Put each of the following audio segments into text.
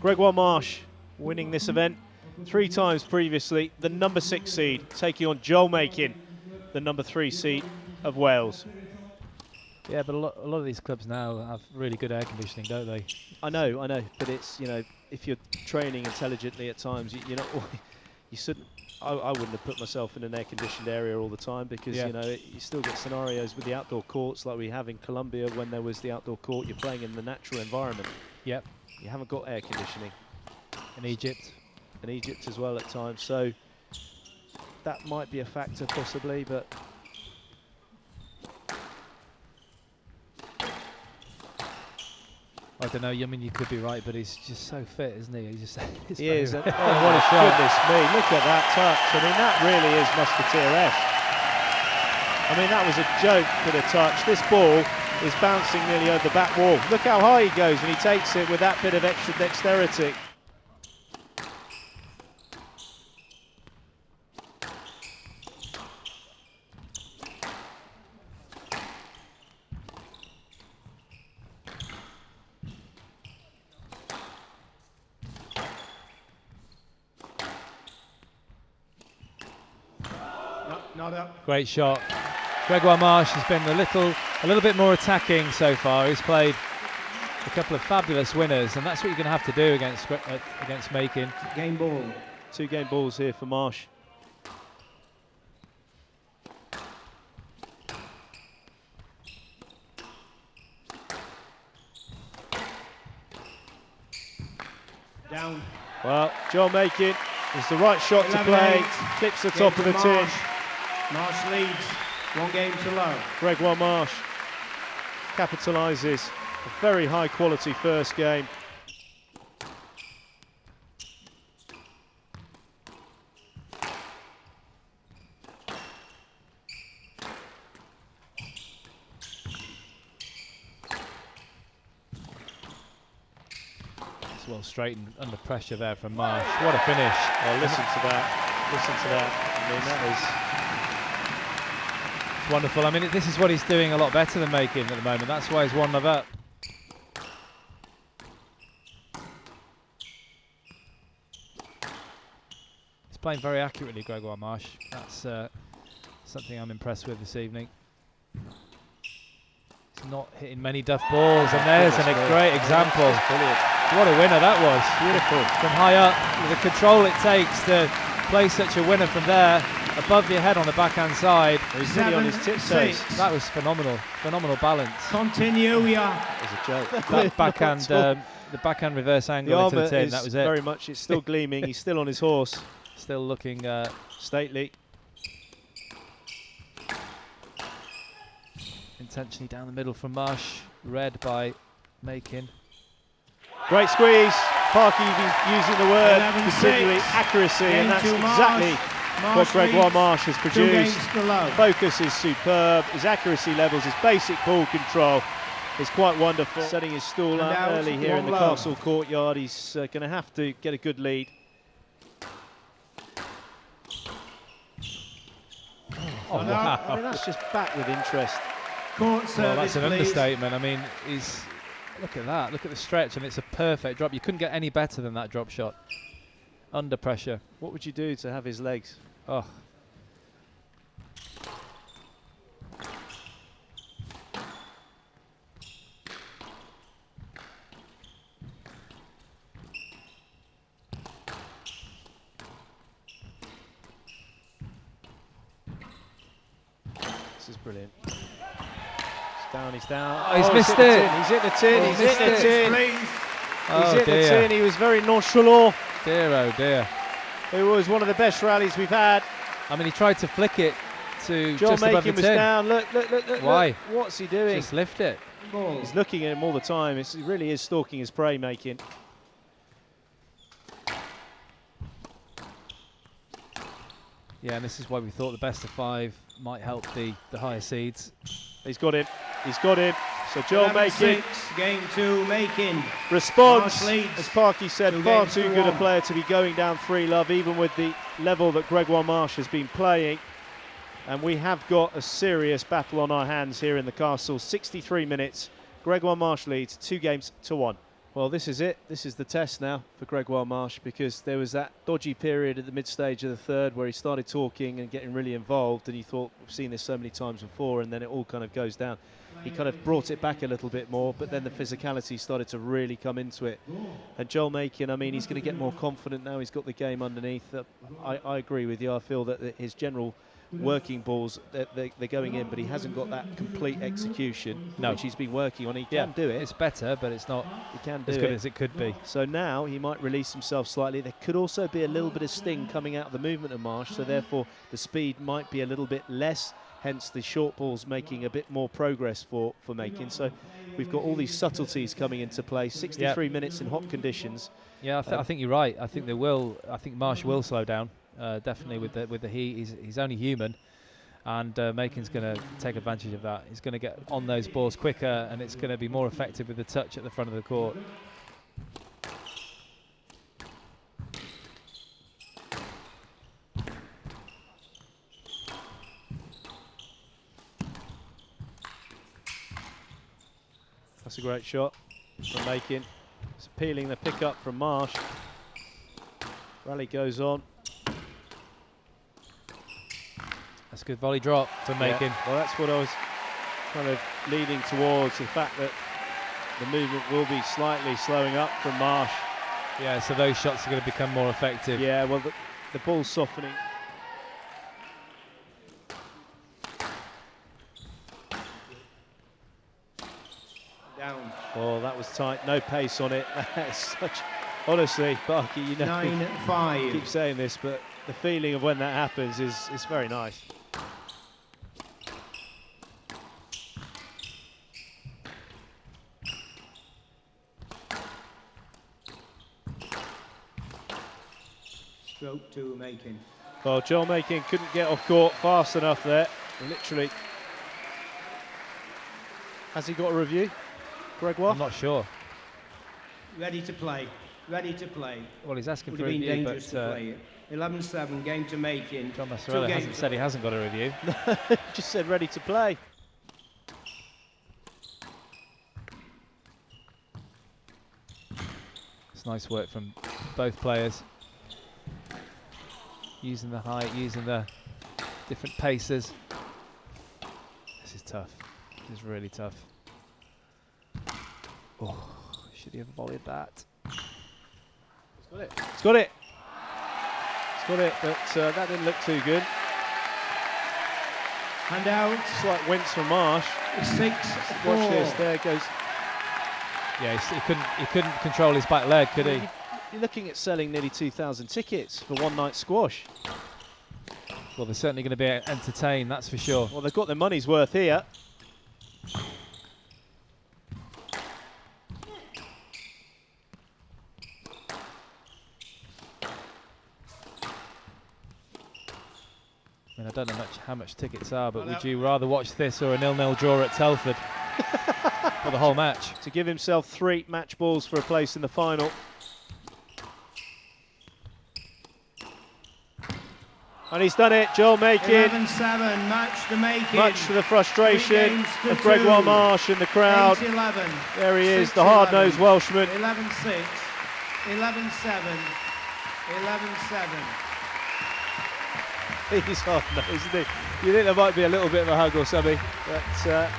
Gregoire Marsh winning this event 3 times previously. The number 6 seed taking on Joelle Makin, the number 3 seed of Wales. Yeah, but a lot of these clubs now have really good air conditioning, don't they? I know, but it's, you know, if you're training intelligently at times, you're not. You shouldn't. I wouldn't have put myself in an air-conditioned area all the time because you know you still get scenarios with the outdoor courts like we have in Colombia when there was the outdoor court. You're playing in the natural environment. Yep. You haven't got air conditioning. In Egypt. In Egypt as well at times. So that might be a factor possibly, but. I don't know. I mean, you could be right, but he's just so fit, isn't he? He's just. He is. Oh, what a shot! Goodness me! Look at that touch. I mean, that really is Musketeer-esque. I mean, that was a joke for the touch. This ball is bouncing nearly over the back wall. Look how high he goes when he takes it with that bit of extra dexterity. Great shot. Gregoire Marsh has been a little bit more attacking so far. He's played a couple of fabulous winners, and that's what you're going to have to do against Makin. Game ball. 2 game balls here for Marsh. Down. Well, Joelle Makin is the right shot to play. Clips the top of the tin. Marsh leads, 1 game to love. Gregoire Marsh capitalises a very high quality first game. It's well straightened under pressure there from Marsh. What a finish. Oh, listen to that. Listen to that. I mean, that is... wonderful. I mean, this is what he's doing a lot better than Makin at the moment. That's why he's 1-0 up. He's playing very accurately, Gregoire Marsh. That's something I'm impressed with this evening. He's not hitting many duff balls, and there's a great example. What a winner that was. Beautiful. From high up, with the control it takes to play such a winner from there. Above your head on the backhand side. He's really on his tiptoes. That was phenomenal. Phenomenal balance. Continue, yeah. It was a joke. That backhand, the backhand reverse angle into the tin, that was it. Very much, it's still gleaming. He's still on his horse. Still looking stately. Intentionally down the middle from Marsh. Read by Makin. Great squeeze. Parky using the word considerably accuracy, and that's exactly what Gregoire Marsh has produced. Focus is superb, his accuracy levels, his basic ball control is quite wonderful. Setting his stall up early here in the castle courtyard. He's going to have to get a good lead. Oh, wow. I mean, that's just back with interest. Court service, well, that's an please. understatement. I mean, look at that. Look at the stretch, and it's a perfect drop. You couldn't get any better than that drop shot. Under pressure. What would you do to have his legs? Oh. This is brilliant. He's down. Oh, he's missed it. He's hit the tin. He's hit the tin. Oh, he's hit the tin. He was very nonchalant. Dear, oh dear. It was one of the best rallies we've had. I mean, he tried to flick it to Joelle just above the Makin was tin. down. Look. Why? Look. What's he doing? Just lift it. He's looking at him all the time. He really is stalking his prey, Makin. Yeah, and this is why we thought the best of 5 might help the higher seeds. He's got him. He's got him. So Joelle Makin. Game 2, Makin. Response, as Parky said, far too good a player to be going down 3-love, even with the level that Gregoire Marsh has been playing. And we have got a serious battle on our hands here in the castle. 63 minutes. Gregoire Marsh leads 2 games to 1. Well, this is it. This is the test now for Gregoire Marsh, because there was that dodgy period at the mid-stage of the third where he started talking and getting really involved, and you thought, we've seen this so many times before, and then it all kind of goes down. He kind of brought it back a little bit more, but then the physicality started to really come into it. And Joel Makin, I mean, he's going to get more confident now. He's got the game underneath. I agree with you. I feel that his general working balls, they're going in, but he hasn't got that complete execution, which he's been working on. He can do it. It's better, but it's not as good as it could be. So now he might release himself slightly. There could also be a little bit of sting coming out of the movement of Marsh, so therefore the speed might be a little bit less, hence the short balls making a bit more progress for Makin. So we've got all these subtleties coming into play. 63 minutes in hot conditions. Yeah, I think you're right. I think Marsh will slow down. Definitely with the heat. He's only human, and Makin's going to take advantage of that. He's going to get on those balls quicker, and it's going to be more effective with the touch at the front of the court. That's a great shot from Makin. It's appealing the pickup from Marsh. Rally goes on. That's a good volley drop for Makin. Well, that's what I was kind of leading towards, the fact that the movement will be slightly slowing up from Marsh. Yeah, so those shots are going to become more effective. Yeah, well, the ball's softening. Down. Oh, that was tight. No pace on it. That's such... Honestly, Barky, you know, 9-5. I keep saying this, but the feeling of when that happens is very nice. Stroke to Makin. Well, Joel Makin couldn't get off court fast enough there. Literally. Has he got a review, Gregoire? I'm not sure. Ready to play. Ready to play. Well, he's asking Would for a have been review, dangerous but to play it. 11-7, game to Makin. John Massarella hasn't said he hasn't got a review. Just said ready to play. It's nice work from both players. Using the height, using the different paces. This is tough. This is really tough. Oh, should he have volleyed that? He's got it. He's got it. He's got it, but that didn't look too good. Hand out. Slight wince from Marsh. 6-4. Watch this. There goes. Yeah, he couldn't control his back leg, could he? You're looking at selling nearly 2,000 tickets for one night squash. Well, they're certainly going to be entertained, that's for sure. Well, they've got their money's worth here. I mean, I don't know how much tickets are, but would you rather watch this or a 0-0 draw at Telford for the whole match? To give himself 3 match balls for a place in the final. And he's done it, Joel Makin. 11-7, match to Makin. Much to the frustration of Gregoire Marsh and the crowd. 8-11. There he is, the hard-nosed Welshman. 11-6, 11-7, 11-7. He's hard-nosed, isn't he? You think there might be a little bit of a hug or something, but,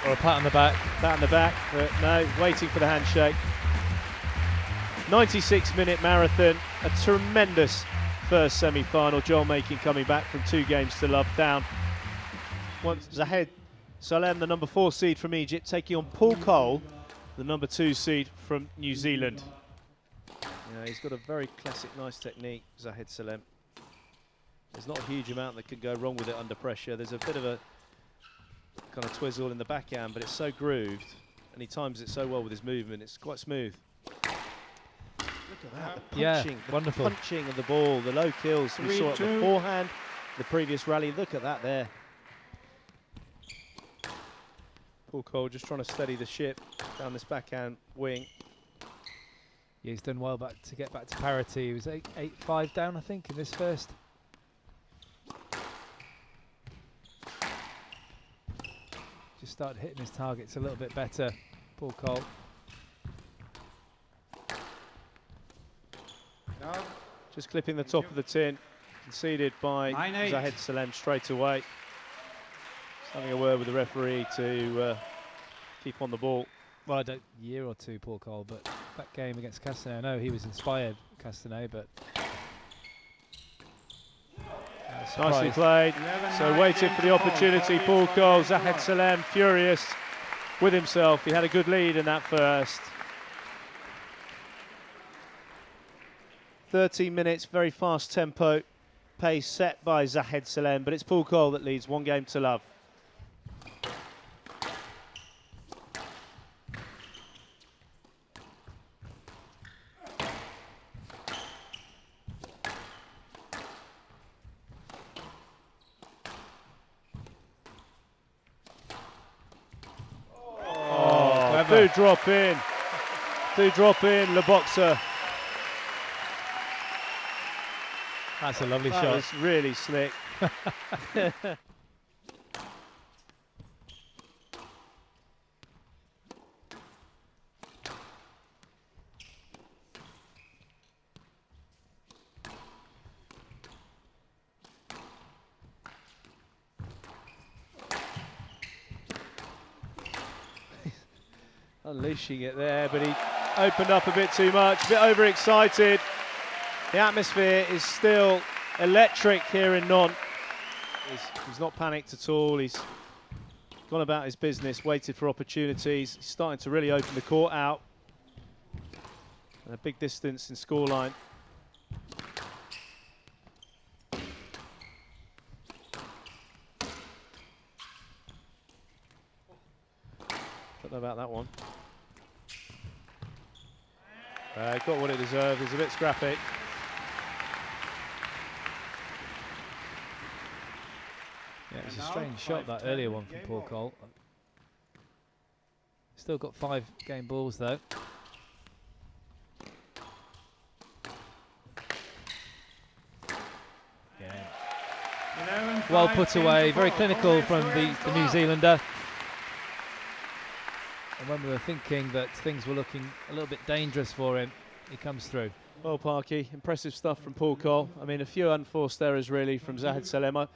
or a pat on the back. Pat on the back, but no, waiting for the handshake. 96-minute marathon, a tremendous first semi-final. Joel Makin coming back from 2 games to love down. Once Zahed Salem, the number 4 seed from Egypt, taking on Coll, the number 2 seed from New Zealand. Yeah, he's got a very classic, nice technique, Zahed Salem. There's not a huge amount that could go wrong with it under pressure. There's a bit of a kind of twizzle in the backhand, but it's so grooved, and he times it so well with his movement. It's quite smooth. Look at that, the punching, wonderful. Punching of the ball, the low kills. We saw it beforehand, the previous rally. Look at that there. Coll just trying to steady the ship down this backhand wing. Yeah, he's done well to get back to parity. He was 8-5 down, I think, in this first. Just started hitting his targets a little bit better, Coll. Just clipping the top of the tin. Conceded by Zahed Salem straight away. Just having a word with the referee to keep on the ball. Well, I don't year or two, Paul Coll, but that game against Castanet, I know he was inspired, Castanet, but nicely played. So waiting for the opportunity. Paul Coll, Zahed Salem furious with himself. He had a good lead in that first. 13 minutes, very fast tempo, pace set by Zahed Salem, but it's Paul Coll that leads 1-0. Do drop in, Le Boxer. That's a lovely shot. That was really slick. Unleashing it there, but he opened up a bit too much, a bit overexcited. The atmosphere is still electric here in Nantes. He's not panicked at all. He's gone about his business, waited for opportunities. He's starting to really open the court out. And a big distance in scoreline. Don't know about that one. Got what it deserved. It's a bit scrappy. Yeah, it was a strange shot, that earlier one from Paul Coll. Still got 5 game balls though. Yeah. Well put away, very clinical from the New Zealander. And when we were thinking that things were looking a little bit dangerous for him, he comes through. Well, Parky, impressive stuff from Paul Coll. I mean, a few unforced errors really from Zahed Salem. I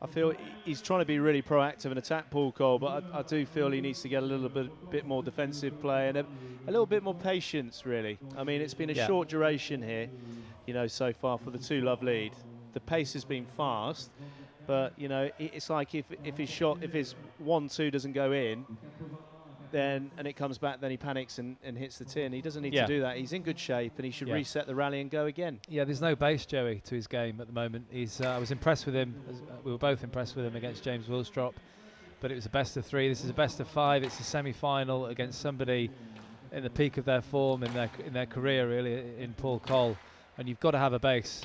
feel he's trying to be really proactive and attack Paul Coll, but I do feel he needs to get a little bit more defensive play and a little bit more patience, really. I mean, it's been a short duration here, you know, so far for the 2-love lead. The pace has been fast, but, you know, it's like if his 1-2 doesn't go in, and it comes back, then he panics and hits the tin. He doesn't need to do that. He's in good shape, and he should reset the rally and go again. Yeah, there's no base, Joey, to his game at the moment. I was impressed with him. We were both impressed with him against James Wilstrop, but it was a best of 3. This is a best of 5. It's a semi-final against somebody in the peak of their form in their career, really, in Paul Coll. And you've got to have a base.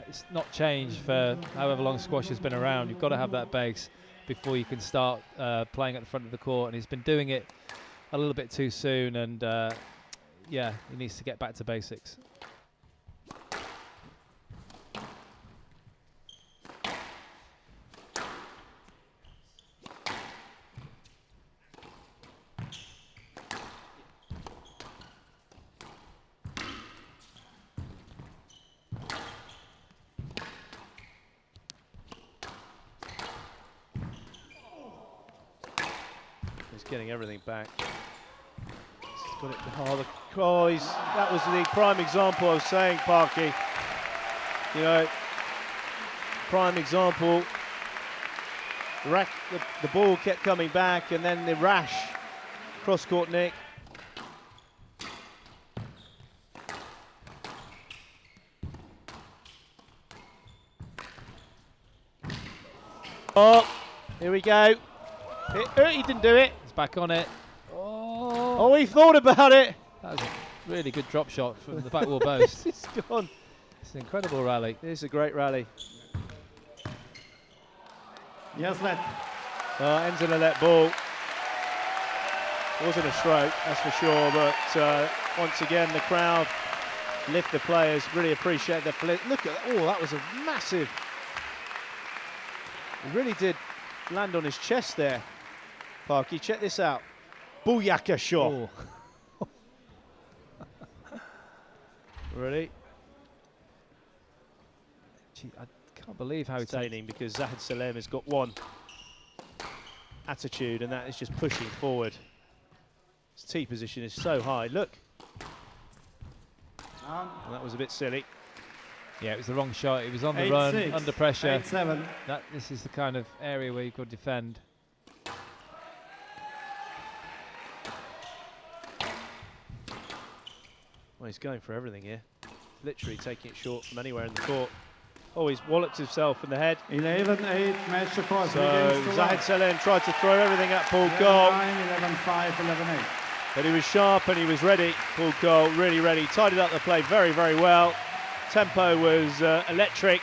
It's not changed for however long squash has been around. You've got to have that base before you can start playing at the front of the court, and he's been doing it a little bit too soon, and yeah, he needs to get back to basics. Getting everything back. He's got it. That was the prime example I was saying, Parky. You know, prime example. The ball kept coming back, and then the rash cross-court nick. Oh, here we go. He didn't do it. Back on it. Oh, he thought about it. That was a really good drop shot from the back wall post. It's gone. It's an incredible rally. It's a great rally. Yes, let. Ends in a let ball. It wasn't a stroke, that's for sure, but once again, the crowd lift the players, really appreciate the flip. Look at that. Oh, that was a massive. It really did land on his chest there. Parky, check this out. Booyaka shot. Oh. Ready? I can't believe how entertaining, because Zahed Salem has got one attitude, and that is just pushing forward. His tee position is so high. Look. And that was a bit silly. Yeah, it was the wrong shot. It was on the run, under pressure. 8-7. This is the kind of area where you've got to defend. Well, he's going for everything here. Literally taking it short from anywhere in the court. Oh, he's walloped himself in the head. 11-8, match across. So Zahed Salem tried to throw everything at Paul Coll. 11-5, 11-8. But he was sharp and he was ready. Paul Coll really ready. Tidied up the play very, very well. Tempo was electric.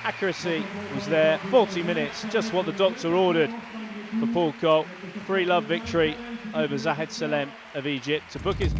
Accuracy was there. 40 minutes, just what the doctor ordered for Paul Coll. 3-love victory over Zahed Salem of Egypt to book his